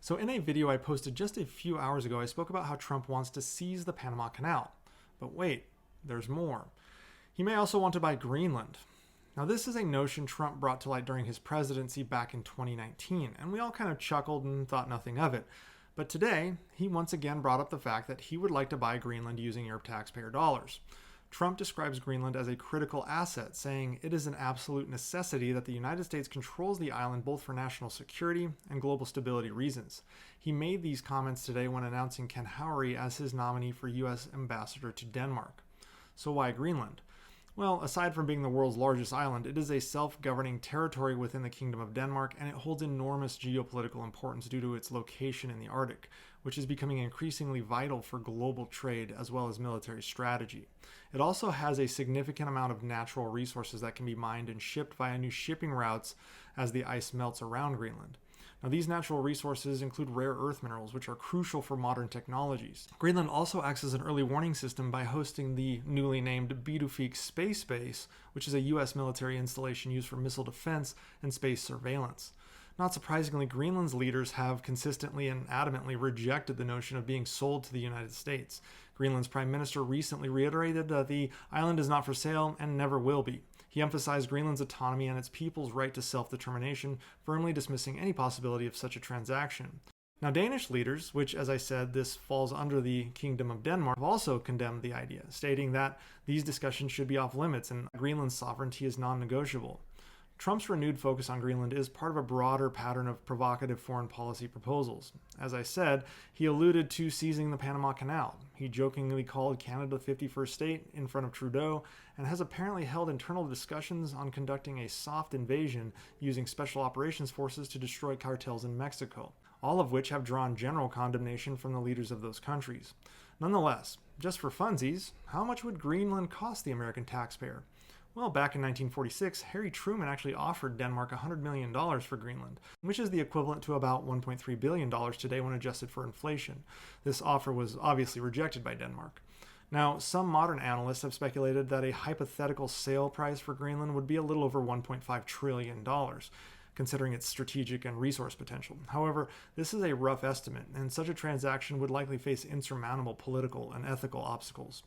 So in a video I posted just a few hours ago, I spoke about how Trump wants to seize the Panama Canal. But wait, there's more. He may also want to buy Greenland. Now this is a notion Trump brought to light during his presidency back in 2019, and we all kind of chuckled and thought nothing of it. But today, he once again brought up the fact that he would like to buy Greenland using your taxpayer dollars. Trump describes Greenland as a critical asset, saying it is an absolute necessity that the United States controls the island both for national security and global stability reasons. He made these comments today when announcing Ken Howery as his nominee for U.S. ambassador to Denmark. So why Greenland? Well, aside from being the world's largest island, it is a self-governing territory within the Kingdom of Denmark, and it holds enormous geopolitical importance due to its location in the Arctic, which is becoming increasingly vital for global trade as well as military strategy. It also has a significant amount of natural resources that can be mined and shipped via new shipping routes as the ice melts around Greenland. Now, these natural resources include rare earth minerals, which are crucial for modern technologies. Greenland also acts as an early warning system by hosting the newly named Bidufik Space Base, which is a U.S. military installation used for missile defense and space surveillance. Not surprisingly, Greenland's leaders have consistently and adamantly rejected the notion of being sold to the United States. Greenland's prime minister recently reiterated that the island is not for sale and never will be. He emphasized Greenland's autonomy and its people's right to self-determination, firmly dismissing any possibility of such a transaction. Now, Danish leaders, which, as I said, this falls under the Kingdom of Denmark, have also condemned the idea, stating that these discussions should be off limits and Greenland's sovereignty is non-negotiable. Trump's renewed focus on Greenland is part of a broader pattern of provocative foreign policy proposals. As I said, he alluded to seizing the Panama Canal. He jokingly called Canada the 51st state in front of Trudeau and has apparently held internal discussions on conducting a soft invasion using special operations forces to destroy cartels in Mexico, all of which have drawn general condemnation from the leaders of those countries. Nonetheless, just for funsies, how much would Greenland cost the American taxpayer? Well, back in 1946, Harry Truman actually offered Denmark $100 million for Greenland, which is the equivalent to about $1.3 billion today when adjusted for inflation. This offer was obviously rejected by Denmark. Now, some modern analysts have speculated that a hypothetical sale price for Greenland would be a little over $1.5 trillion, considering its strategic and resource potential. However, this is a rough estimate, and such a transaction would likely face insurmountable political and ethical obstacles.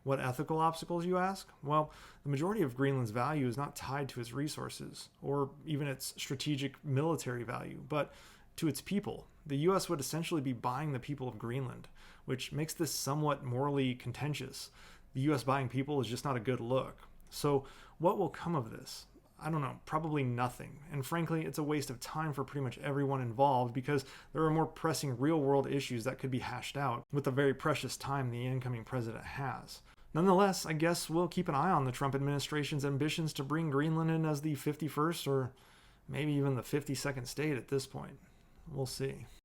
What ethical obstacles, you ask? Well, the majority of Greenland's value is not tied to its resources, or even its strategic military value, but to its people. The U.S. would essentially be buying the people of Greenland, which makes this somewhat morally contentious. The U.S. buying people is just not a good look. So what will come of this? I don't know, probably nothing. And frankly, it's a waste of time for pretty much everyone involved because there are more pressing real-world issues that could be hashed out with the very precious time the incoming president has. Nonetheless, I guess we'll keep an eye on the Trump administration's ambitions to bring Greenland in as the 51st or maybe even the 52nd state at this point. We'll see.